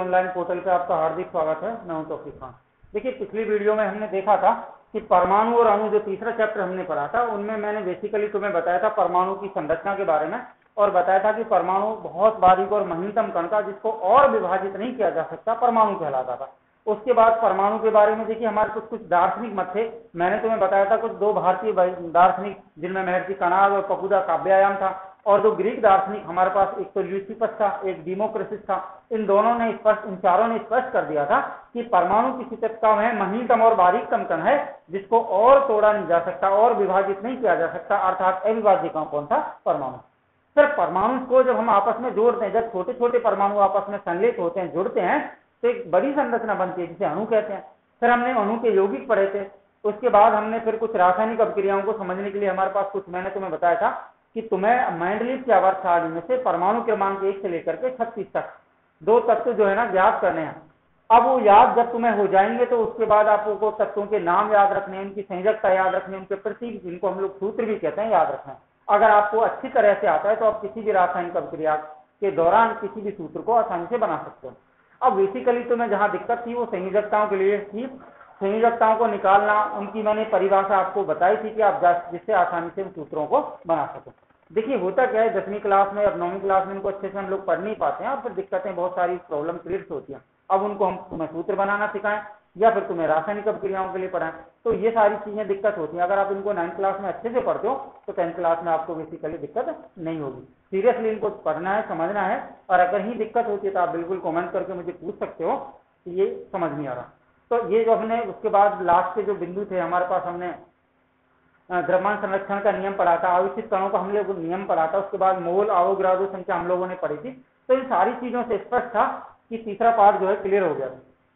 Online portal पे आपका हार्दिक स्वागत है। मैं हूं तौफीक खान। देखिए, पिछली वीडियो में हमने देखा था कि परमाणु और अणु, जो तीसरा चैप्टर हमने पढ़ा था, उनमें मैंने बेसिकली तुम्हें बताया था परमाणु की संरचना के बारे में, और बताया था कि परमाणु बहुत बारीक और महीनतम कण था जिसको और विभाजित नहीं किया जा सकता, परमाणु कहलाता था। उसके बाद परमाणु के बारे में देखिए हमारे कुछ दार्शनिक मत थे। मैंने तुम्हें बताया था कुछ दो भारतीय दार्शनिक, जिनमें महर्षि कणाद और पकुदा काव्यायाम था, और दो ग्रीक दार्शनिक हमारे पास, एक तो ल्यूसिपस था, एक डिमोक्रिटस था। इन चारों ने स्पष्ट कर दिया था कि परमाणु किसी तत्व में महीनतम और बारीकतम कण है जिसको और तोड़ा नहीं जा सकता और विभाजित नहीं किया जा सकता, अर्थात अविभाज्य कण कौन था? परमाणु। सर, परमाणु को जब हम आपस में जोड़ते हैं, जब छोटे छोटे परमाणु आपस में संलेख होते हैं, जुड़ते हैं, तो एक बड़ी संरचना बनती है जिसे अणु कहते हैं। फिर हमने अणु के यौगिक पढ़े थे। उसके बाद हमने फिर कुछ रासायनिक अभिक्रियाओं को समझने के लिए हमारे पास कुछ, मैंने तुम्हें बताया था कि तुम्हें मेंडलीव की आवर्त सारणी में से परमाणु क्रमांक 1 से लेकर के 36 तक दो तत्व जो है ना ज्ञात करने हैं। अब वो याद जब तुम्हें हो जाएंगे तो उसके बाद आपको तत्वों के नाम याद रखने, उनकी संयोजकता याद रखने, उनके प्रतीक, जिनको हम लोग सूत्र भी कहते हैं, याद रखना। अगर आपको अच्छी तरह से आता है तो आप किसी भी रासायनिक अभिक्रिया के दौरान किसी भी सूत्र को आसानी से बना सकते हो। अब बेसिकली तुम्हें जहां दिक्कत थी वो संयोजकताओं के लिए थी। संयोजकताओं को निकालना, उनकी मैंने परिभाषा आपको बताई थी कि आप जिससे आसानी से उन सूत्रों को बना सको। देखिए, होता क्या है, 10वीं क्लास में और 9वीं क्लास में इनको अच्छे से हम लोग पढ़ नहीं पाते हैं, और फिर दिक्कतें, बहुत सारी प्रॉब्लम क्रिएट होती हैं। अब उनको हम तुम्हें सूत्र बनाना सिखाएं या फिर तुम्हें रासायनिक अभिक्रियाओं के लिए पढ़ाएं, तो ये सारी चीजें दिक्कत होती हैं। अगर आप इनको 9th क्लास में अच्छे से पढ़ते हो तो 10th क्लास में आपको बेसिकली दिक्कत नहीं होगी। सीरियसली इनको पढ़ना है, समझना है, और अगर ही दिक्कत होती है तो आप बिल्कुल कमेंट करके मुझे पूछ सकते हो कि ये समझ नहीं आ रहा। तो ये जो हमने उसके बाद लास्ट के जो बिंदु थे हमारे पास, हमने द्रव्यमान संरक्षण का नियम पढ़ा था, आवेशित कणों का हम लोग नियम पढ़ा था, उसके बाद मोल, अवोगाड्रो संख्या हम लोगों ने पढ़ी थी। तो इन सारी चीजों से स्पष्ट था कि तीसरा पार्ट जो है क्लियर हो गया।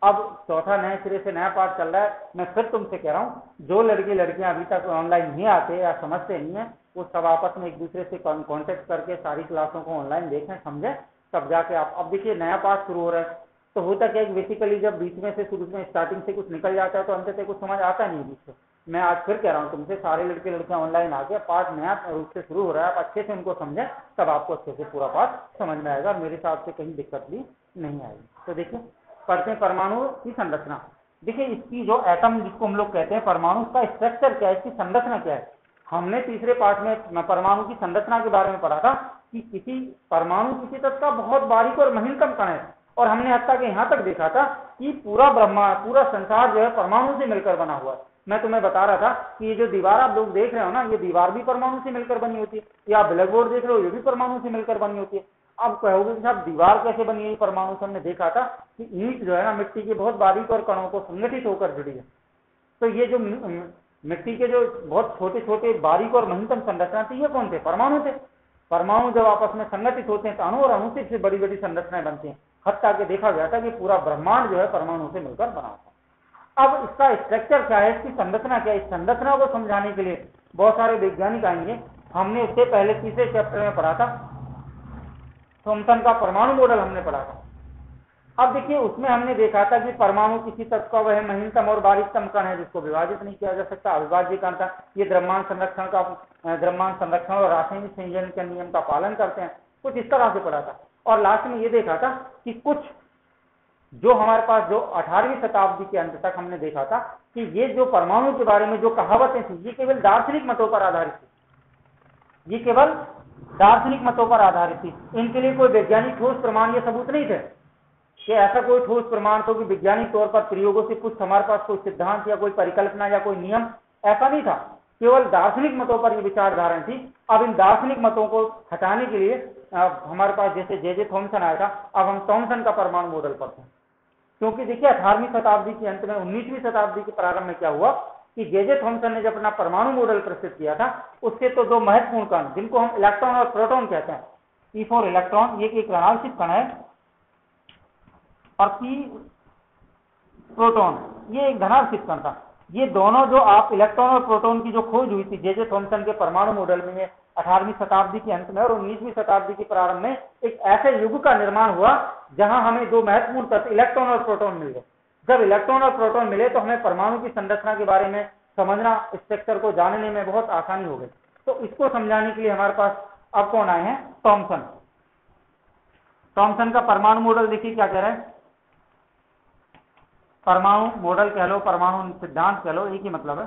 अब चौथा नए सिरे से नया पार्ट चल रहा है। मैं फिर तुमसे कह रहा हूँ, जो लड़के लड़कियां अभी तक ऑनलाइन नहीं आते या समझते नहीं है, वो सब आपस में एक दूसरे से कॉन्टेक्ट करके सारी क्लासों को ऑनलाइन देखें, समझे, तब जाके आप। अब देखिए, नया पार्ट शुरू हो रहा है, तो होता क्या है, बेसिकली जब बीच में से, शुरू में स्टार्टिंग से कुछ निकल जाता है तो अंत तक कुछ समझ आता नहीं बीच से। मैं आज फिर कह रहा हूँ तुमसे, सारे लड़के लड़कियां ऑनलाइन आ गए, पार्ट नया रूप से शुरू हो रहा है, आप अच्छे से उनको समझें, तब आपको अच्छे से पूरा पार्ट समझ में आएगा, मेरे हिसाब से कहीं दिक्कत भी नहीं आएगी। तो देखिए, पढ़ते हैं परमाणु की संरचना। देखिए, इसकी जो एटम जिसको हम लोग कहते हैं परमाणु, उसका स्ट्रक्चर क्या है, इसकी संरचना क्या है। हमने तीसरे पार्ट में परमाणु की संरचना के बारे में पढ़ा था कि किसी परमाणु किसी तत्व का बहुत बारीक और महीनतम कण है, और हमने हत्या के यहाँ तक देखा था कि पूरा ब्रह्मांड, पूरा संसार जो है परमाणु से मिलकर बना हुआ है। मैं तुम्हें बता रहा था कि ये जो दीवार आप लोग देख रहे हो ना, ये दीवार भी परमाणु से मिलकर बनी होती है। या ब्लैक बोर्ड देख रहे हो, ये भी परमाणु से मिलकर बनी होती है। अब कहोगे कि साहब दीवार कैसे बनी है परमाणु से? हमने देखा था कि ईंट जो है ना, मिट्टी के बहुत बारीक और कणों को संगठित होकर जुड़ी है। तो ये जो मिट्टी के जो बहुत छोटे छोटे बारीक और महीनतम संरचना थी, ये कौन थे? परमाणु थे। परमाणु जब आपस में संगठित होते हैं तो अणु और अणु से बड़ी बड़ी संरचनाएं बनती हैं। हत्या के देखा गया था कि पूरा ब्रह्मांड जो है परमाणु से मिलकर बना था। अब इसका स्ट्रक्चर क्या है, इसकी संरचना क्या है, इस संरचना को समझाने के लिए बहुत सारे वैज्ञानिक आएंगे। हमने इससे पहले तीसरे चैप्टर में पढ़ा था, थॉमसन का परमाणु मॉडल हमने पढ़ा था। अब देखिए, उसमें हमने देखा था कि परमाणु किसी तत्व का वह महीनतम और बारीकतम कण है जिसको विभाजित नहीं किया जा सकता, अविभाज्य कण था। ये द्रव्यमान संरक्षण और रासायनिक संयोजन के नियम का पालन करते हैं, कुछ इस तरह से पढ़ा था। और लास्ट में ये देखा था कि कुछ जो हमारे पास जो 18वीं शताब्दी के अंत तक हमने देखा था कि ये जो परमाणु के बारे में जो कहावतें थी, ये केवल दार्शनिक मतों पर आधारित थी। ये केवल दार्शनिक मतों पर आधारित थी। इनके लिए कोई वैज्ञानिक ठोस प्रमाण या सबूत नहीं थे कि ऐसा कोई ठोस प्रमाण हो कि वैज्ञानिक तौर पर प्रयोगों से कुछ हमारे पास कोई सिद्धांत या कोई परिकल्पना या कोई नियम, ऐसा नहीं था। केवल दार्शनिक मतों पर ये विचारधारा थी। अब इन दार्शनिक मतों को हटाने के लिए हमारे पास जैसे जे थॉमसन आया था, अब हम थॉमसन का परमाणु मॉडल पढ़ते हैं। क्योंकि देखिए, 18वीं शताब्दी के अंत में 19वीं शताब्दी के प्रारंभ में क्या हुआ कि जे थॉमसन ने जब अपना परमाणु मॉडल प्रस्तुत किया था, उससे तो दो महत्वपूर्ण कण, जिनको हम इलेक्ट्रॉन और प्रोटॉन कहते हैं, P4 इलेक्ट्रॉन, ये एक ऋणांशिक कण है, और P प्रोटॉन, ये एक धनात्मक कण था। ये दोनों जो आप इलेक्ट्रॉन और प्रोटॉन की जो खोज हुई थी जे थॉमसन के परमाणु मॉडल में 18वीं शताब्दी के अंत में और 19वीं शताब्दी के प्रारंभ में, एक ऐसे युग का निर्माण हुआ जहां हमें दो महत्वपूर्ण तत्व इलेक्ट्रॉन और प्रोटॉन मिल गए। जब इलेक्ट्रॉन और प्रोटॉन मिले तो हमें परमाणु की संरचना के बारे में समझना, स्ट्रक्चर को जानने में बहुत आसानी हो गई। तो इसको समझाने के लिए हमारे पास अब कौन आए हैं? थॉमसन। थॉमसन का परमाणु मॉडल देखिए क्या कह रहा है परमाणु मॉडल कह लो, परमाणु सिद्धांत कह लो, एक ही मतलब है।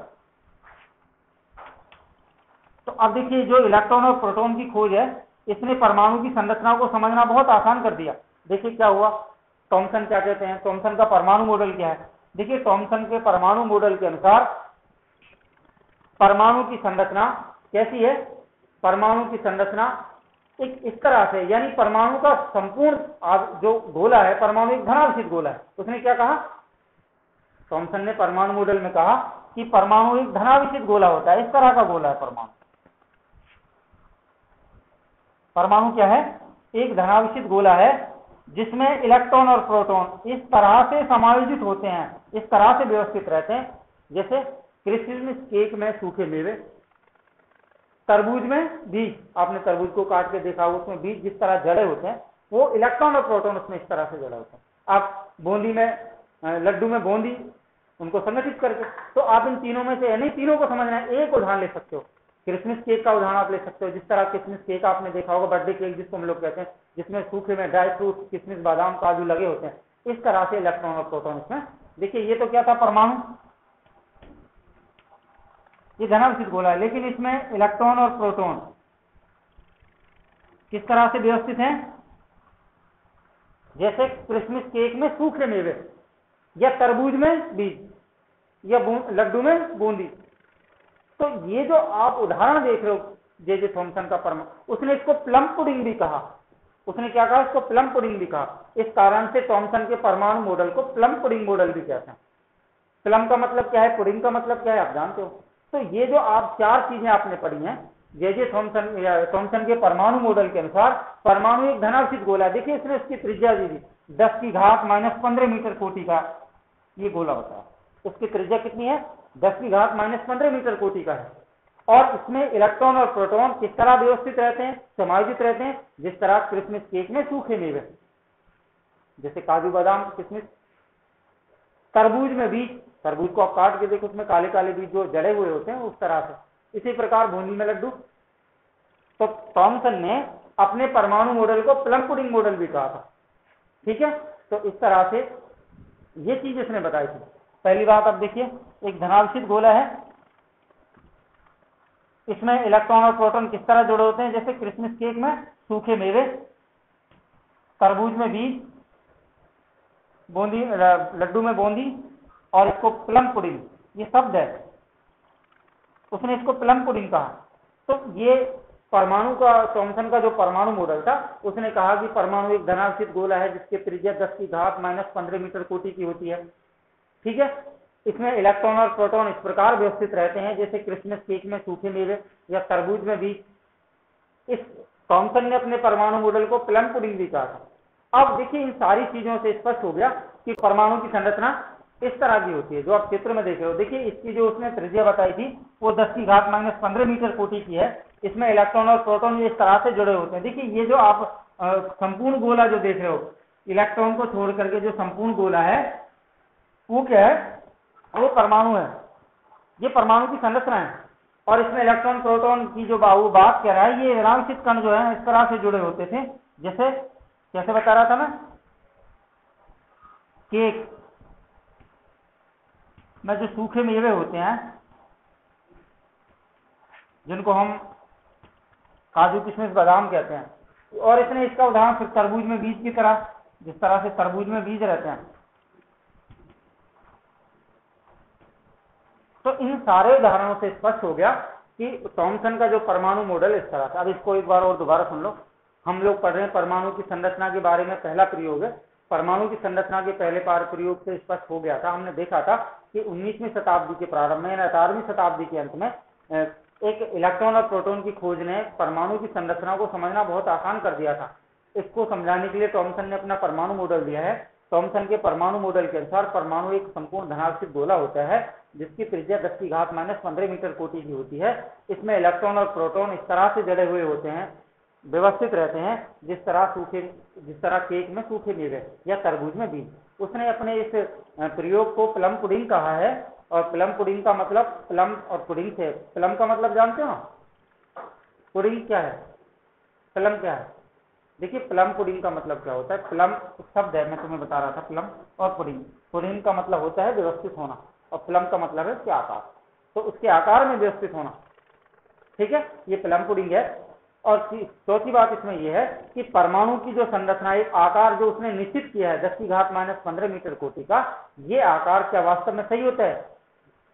तो अब देखिए जो इलेक्ट्रॉन और प्रोटॉन की खोज है, इसने परमाणु की संरचना को समझना बहुत आसान कर दिया। देखिए क्या हुआ, थॉमसन क्या कहते हैं, थॉमसन का परमाणु मॉडल क्या है। देखिए थॉमसन के परमाणु मॉडल के अनुसार परमाणु की संरचना कैसी है, परमाणु की संरचना एक इस तरह से, यानी परमाणु का संपूर्ण जो गोला है, परमाणु एक धनावेशित गोला है। उसने क्या कहा, थॉमसन ने परमाणु मॉडल में कहा कि परमाणु एक धनावेशित गोला होता है, इस तरह का गोला है परमाणु। परमाणु क्या है, एक धनावेशित गोला है जिसमें इलेक्ट्रॉन और प्रोटॉन इस तरह से समायोजित होते हैं, इस तरह से व्यवस्थित रहते हैं, जैसे क्रिसमस केक में सूखे मेवे, तरबूज में बीज, आपने तरबूज को काट के देखा हो, उसमें बीज जिस तरह जड़े होते हैं, वो इलेक्ट्रॉन और प्रोटॉन उसमें इस तरह से जड़े होते हैं। आप बूंदी में, लड्डू में बूंदी, उनको संगठित करके, तो आप इन तीनों में से नहीं, तीनों को समझना है। एक उदाहरण ले सकते हो, क्रिसमस केक का उदाहरण आप ले सकते हो। जिस तरह क्रिसमस केक आपने देखा होगा, बर्थडे केक जिसको हम लोग कहते हैं, जिसमें सूखे में ड्राई फ्रूट, किशमिश, बादाम, काजू लगे होते हैं, इस तरह से इलेक्ट्रॉन और प्रोटॉन इसमें। देखिए ये तो क्या था, परमाणु, ये धनावेशित गोला है, लेकिन इसमें इलेक्ट्रॉन और प्रोटॉन किस तरह से व्यवस्थित हैं, जैसे क्रिसमस केक में सूखे मेवे, या तरबूज में बीज, या लड्डू में बूंदी। तो ये जो आप उदाहरण देख रहे हो जे थॉमसन का परमाणु, उसने इसको प्लम पुडिंग भी कहा। उसने क्या कहा, इसको प्लम पुडिंग भी कहा। इस कारण से थॉमसन के परमाणु मॉडल को प्लम पुडिंग मॉडल भी कहते हैं। प्लम का मतलब क्या है, पुडिंग का मतलब क्या है, आप जानते हो। तो ये जो आप चार चीजें आपने पढ़ी हैं, जे थॉमसन के परमाणु मॉडल के अनुसार परमाणु एक धनावेशित गोला है। देखिए इसने उसकी त्रिज्या दी थी 10⁻⁻15 मीटर कोटि का ये गोला होता है। उसकी त्रिज्या कितनी है, 10⁻⁻15 मीटर कोटि का है। और इसमें इलेक्ट्रॉन और प्रोटॉन किस तरह व्यवस्थित रहते हैं, समायोजित रहते हैं, जिस तरह क्रिसमस केक में सूखे मेवे, जैसे काजू, बादाम, किशमिश। तरबूज में बीज, तरबूज को आप काट के देखो, उसमें काले काले बीज जो जड़े हुए होते हैं, उस तरह से। इसी प्रकार बूंदी में लड्डू। तो थॉमसन ने अपने परमाणु मॉडल को प्लम पुडिंग मॉडल भी कहा था। ठीक है, तो इस तरह से ये चीज इसने बताई थी। पहली बात अब देखिए, एक धनावेशित गोला है, इसमें इलेक्ट्रॉन और प्रोटॉन किस तरह जुड़े होते हैं, जैसे क्रिसमस केक में सूखे मेवे, तरबूज में बीज, बूंदी, लड्डू में बूंदी, और इसको प्लम पुडिंग, ये शब्द है, उसने इसको प्लम पुडिंग कहा। तो ये परमाणु का, थॉमसन का जो परमाणु मॉडल था, उसने कहा कि परमाणु एक धनावेशित गोला है जिसकी त्रिज्या 10⁻⁻15 मीटर कोटि की होती है। ठीक है, इसमें इलेक्ट्रॉन और प्रोटॉन इस प्रकार व्यवस्थित रहते हैं जैसे क्रिसमस केक में सूखे मेवे या तरबूज में बीज। इस थॉमसन ने अपने परमाणु मॉडल को प्लम पुडिंग भी कहा था। अब देखिए इन सारी चीजों से स्पष्ट हो गया कि परमाणु की संरचना इस तरह की होती है जो आप चित्र में देख रहे हो। देखिए इसकी जो उसने त्रिज्या बताई थी वो 10⁻⁻15 मीटर कोटि की है। इसमें इलेक्ट्रॉन और प्रोटॉन इस तरह से जुड़े होते हैं। देखिए ये जो आप संपूर्ण गोला जो देख रहे हो, इलेक्ट्रॉन को छोड़ करके जो संपूर्ण गोला है वो क्या है, वो परमाणु है। ये परमाणु की संरचना है। और इसमें इलेक्ट्रॉन प्रोटॉन की जो बात कह रहा है, ये धनावेशित कण जो है इस तरह से जुड़े होते थे, जैसे कैसे बता रहा था मैं, केक में जो सूखे मेवे होते हैं जिनको हम काजू, किशमिश, बादाम कहते हैं। और इसने इसका उदाहरण फिर तरबूज में बीज की तरह, जिस तरह से तरबूज में बीज रहते हैं। तो इन सारे उदाहरणों से स्पष्ट हो गया कि थॉमसन का जो परमाणु मॉडल इस तरह था। अब इसको एक बार और दोबारा सुन लो। हम लोग पढ़ रहे हैं परमाणु की संरचना के बारे में, पहला प्रयोग है। परमाणु की संरचना के पहले प्रयोग से स्पष्ट हो गया था। हमने देखा था कि 19वीं शताब्दी के प्रारंभ में, 18वीं शताब्दी के अंत में एक इलेक्ट्रॉन और प्रोटॉन की खोज ने परमाणु की संरचना को समझना बहुत आसान कर दिया था। इसको समझाने के लिए थॉमसन ने अपना परमाणु मॉडल दिया है। थॉमसन के परमाणु मॉडल के अनुसार परमाणु एक संपूर्ण धनावेशित गोला होता है जिसकी त्रिज्या 10⁻⁻15 मीटर कोटि की होती है। इसमें इलेक्ट्रॉन और प्रोटॉन इस तरह से जड़े हुए होते हैं, व्यवस्थित रहते हैं, जिस तरह केक में सूखे मेवे या तरबूज में बीज। उसने अपने इस प्रयोग को प्लम पुडिंग कहा है। और प्लम पुडिंग का मतलब, प्लम और पुडिंग से, प्लम का मतलब जानते हो, पुडिंग क्या है, प्लम क्या है, देखिए प्लम पुडिंग का मतलब क्या होता है, प्लम शब्द है, मैं तुम्हें बता रहा था, प्लम और पुडिंग। पुडिंग का मतलब होता है व्यवस्थित होना, और प्लम का मतलब है उसके आकार, तो उसके आकार में व्यवस्थित होना, ठीक है, ये प्लम पुडिंग है। और चौथी बात इसमें यह है कि परमाणु की जो संरचना, एक आकार जो उसने निश्चित किया है 10⁻⁻15 मीटर कोटि का, ये आकार क्या वास्तव में सही होता है?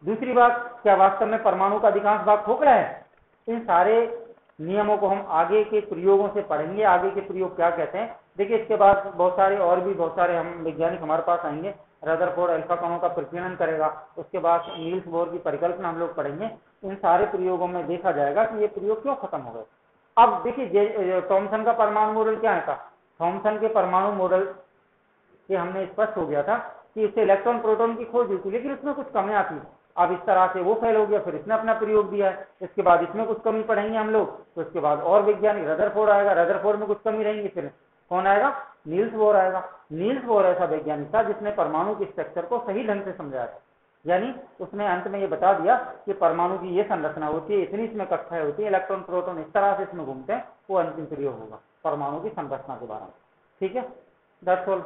दूसरी बात, क्या वास्तव में परमाणु का अधिकांश भाग खोखला है? इन सारे नियमों को हम आगे के प्रयोगों से पढ़ेंगे, आगे के प्रयोग क्या कहते हैं। देखिए इसके बाद बहुत सारे और भी बहुत सारे हम वैज्ञानिक हमारे पास आएंगे, रदरफोर्ड अल्फा कणों का प्रकीर्णन करेगा, उसके बाद नील्स बोर की परिकल्पना हम लोग पढ़ेंगे। इन सारे प्रयोगों में देखा जाएगा कि ये प्रयोग क्यों खत्म हो गए। अब देखिए थॉमसन का परमाणु मॉडल क्या है था, थॉमसन के परमाणु मॉडल ये हमने स्पष्ट हो गया था कि इससे इलेक्ट्रॉन प्रोटॉन की खोज हुई थी, लेकिन उसमें कुछ कमियां थी। अब इस तरह से वो फेल हो गया, फिर इसने अपना प्रयोग दिया है, इसके बाद इसमें कुछ कमी पढ़ेंगे हम लोग, तो इसके बाद और वैज्ञानिक रदरफोर्ड आएगा, रदरफोर्ड में कुछ कमी रहेंगी, फिर कौन आएगा? नील्स बोर आएगा। नील्स बोर ऐसा वैज्ञानिक था जिसने परमाणु के स्ट्रक्चर को सही ढंग से समझाया था, यानी उसने अंत में ये बता दिया कि परमाणु की ये संरचना होती है, इतनी इसमें कक्षाएं होती है, इलेक्ट्रॉन प्रोटॉन इस तरह से इसमें घूमते हैं, वो अंतिम प्रयोग होगा परमाणु की संरचना के बारे में। ठीक है, दैट्स ऑल।